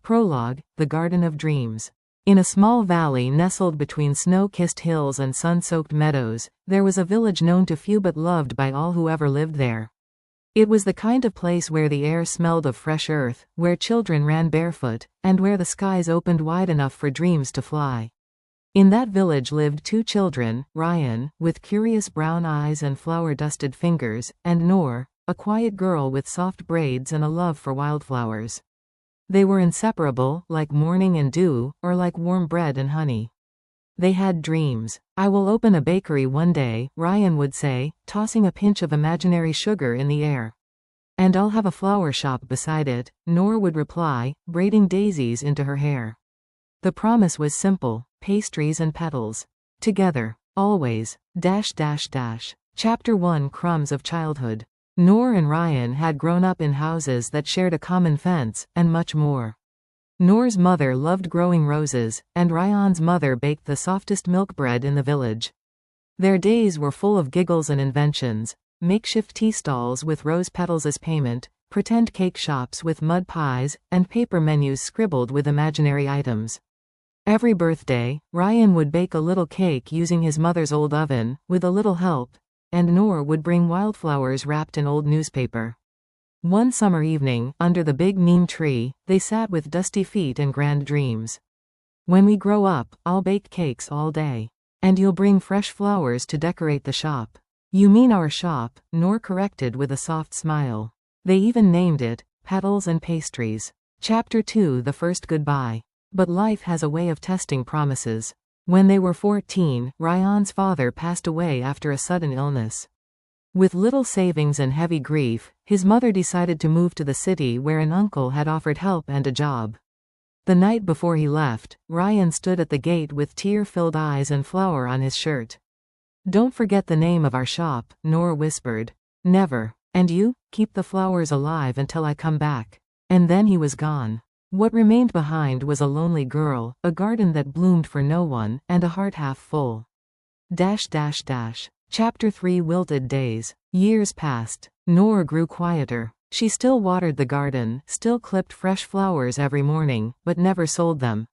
Prologue, The Garden of Dreams. In a small valley nestled between snow-kissed hills and sun-soaked meadows, there was a village known to few but loved by all who ever lived there. It was the kind of place where the air smelled of fresh earth, where children ran barefoot, and where the skies opened wide enough for dreams to fly. In that village lived two children, Rayan, with curious brown eyes and flower-dusted fingers, and Noor, a quiet girl with soft braids and a love for wildflowers. They were inseparable, like morning and dew, or like warm bread and honey. They had dreams. "I will open a bakery one day," Rayan would say, tossing a pinch of imaginary sugar in the air. "And I'll have a flower shop beside it," Noor would reply, braiding daisies into her hair. The promise was simple: pastries and petals. Together. Always. Chapter 1: Crumbs of Childhood. Noor and Rayan had grown up in houses that shared a common fence, and much more. Noor's mother loved growing roses, and Rayan's mother baked the softest milk bread in the village. Their days were full of giggles and inventions: makeshift tea stalls with rose petals as payment, pretend cake shops with mud pies, and paper menus scribbled with imaginary items. Every birthday, Rayan would bake a little cake using his mother's old oven, with a little help, and Noor would bring wildflowers wrapped in old newspaper. One summer evening, under the big neem tree, they sat with dusty feet and grand dreams. "When we grow up, I'll bake cakes all day. And you'll bring fresh flowers to decorate the shop." "You mean our shop," Noor corrected with a soft smile. They even named it, Petals and Pastries. Chapter 2: The First Goodbye. But life has a way of testing promises. When they were 14, Rayan's father passed away after a sudden illness. With little savings and heavy grief, his mother decided to move to the city where an uncle had offered help and a job. The night before he left, Rayan stood at the gate with tear-filled eyes and flour on his shirt. "Don't forget the name of our shop," Noor whispered. "Never. And you, keep the flowers alive until I come back." And then he was gone. What remained behind was a lonely girl, a garden that bloomed for no one, and a heart half full. Chapter 3: Wilted Days. Years passed. Noor grew quieter. She still watered the garden, still clipped fresh flowers every morning, but never sold them.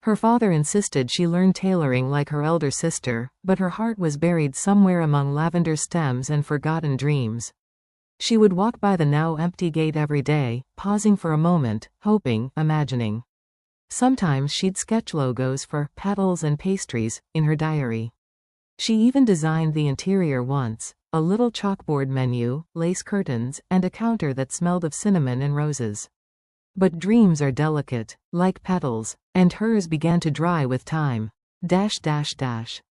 Her father insisted she learn tailoring like her elder sister, but her heart was buried somewhere among lavender stems and forgotten dreams. She would walk by the now empty gate every day, pausing for a moment, hoping, imagining. Sometimes she'd sketch logos for Petals and Pastries in her diary. She even designed the interior once: a little chalkboard menu, lace curtains, and a counter that smelled of cinnamon and roses. But dreams are delicate, like petals, and hers began to dry with time.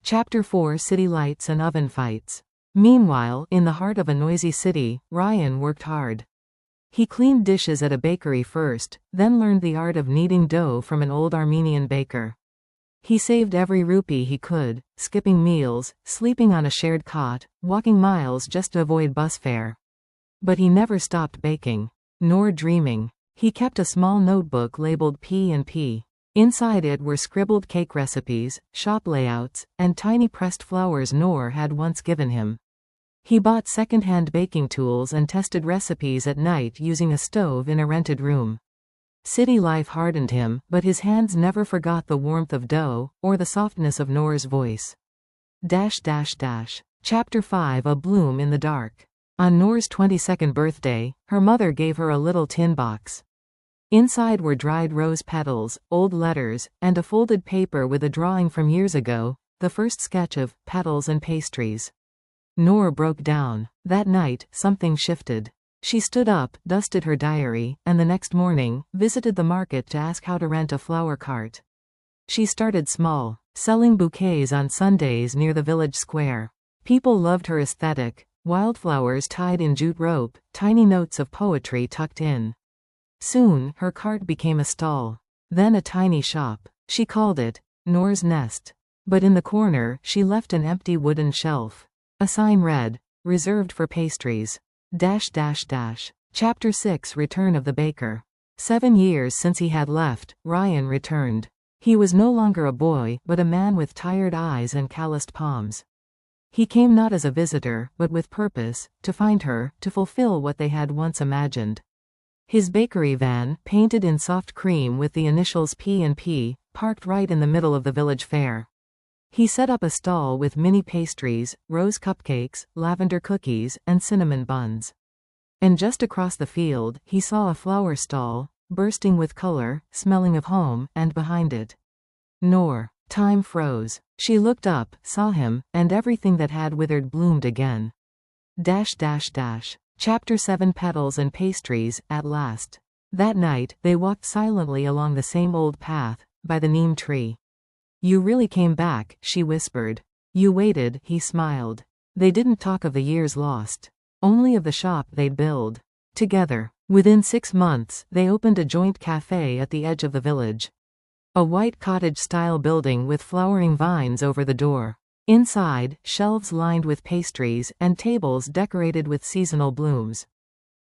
Chapter 4: City Lights and Oven Fights. Meanwhile, in the heart of a noisy city, Rayan worked hard. He cleaned dishes at a bakery first, then learned the art of kneading dough from an old Armenian baker. He saved every rupee he could, skipping meals, sleeping on a shared cot, walking miles just to avoid bus fare. But he never stopped baking, nor dreaming. He kept a small notebook labeled P&P. Inside it were scribbled cake recipes, shop layouts, and tiny pressed flowers Noor had once given him. He bought second-hand baking tools and tested recipes at night using a stove in a rented room. City life hardened him, but his hands never forgot the warmth of dough, or the softness of Noor's voice. Chapter 5: A Bloom in the Dark. On Noor's 22nd birthday, her mother gave her a little tin box. Inside were dried rose petals, old letters, and a folded paper with a drawing from years ago, the first sketch of Petals and Pastries. Noor broke down. That night, something shifted. She stood up, dusted her diary, and the next morning, visited the market to ask how to rent a flower cart. She started small, selling bouquets on Sundays near the village square. People loved her aesthetic: wildflowers tied in jute rope, tiny notes of poetry tucked in. Soon, her cart became a stall. Then a tiny shop. She called it Noor's Nest. But in the corner, she left an empty wooden shelf. A sign read, "Reserved for pastries." Chapter 6: Return of the Baker. 7 years since he had left, Rayan returned. He was no longer a boy, but a man with tired eyes and calloused palms. He came not as a visitor, but with purpose: to find her, to fulfill what they had once imagined. His bakery van, painted in soft cream with the initials P&P, parked right in the middle of the village fair. He set up a stall with mini pastries, rose cupcakes, lavender cookies, and cinnamon buns. And just across the field, he saw a flower stall, bursting with color, smelling of home, and behind it, Noor. Time froze. She looked up, saw him, and everything that had withered bloomed again. Chapter 7 Petals and Pastries, at last. That night, they walked silently along the same old path, by the neem tree. You really came back, she whispered. You waited, he smiled. They didn't talk of the years lost. Only of the shop they'd build. Together. Within 6 months, they opened a joint cafe at the edge of the village. A white cottage-style building with flowering vines over the door. Inside, shelves lined with pastries, and tables decorated with seasonal blooms.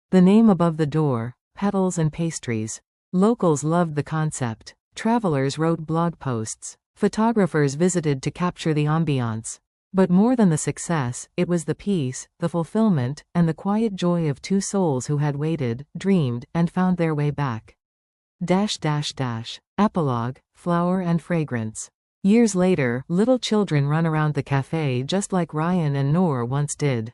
The name above the door, Petals and Pastries. Locals loved the concept. Travelers wrote blog posts. Photographers visited to capture the ambiance. But more than the success, it was the peace, the fulfillment, and the quiet joy of two souls who had waited, dreamed, and found their way back. Epilogue, Flower and Fragrance. Years later, little children run around the cafe just like Rayan and Noor once did.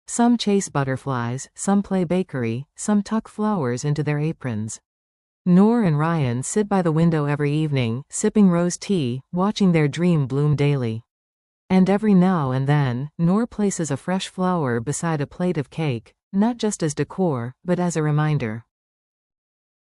Some chase butterflies, some play bakery, some tuck flowers into their aprons. Noor and Rayan sit by the window every evening, sipping rose tea, watching their dream bloom daily. And every now and then, Noor places a fresh flower beside a plate of cake, not just as decor, but as a reminder.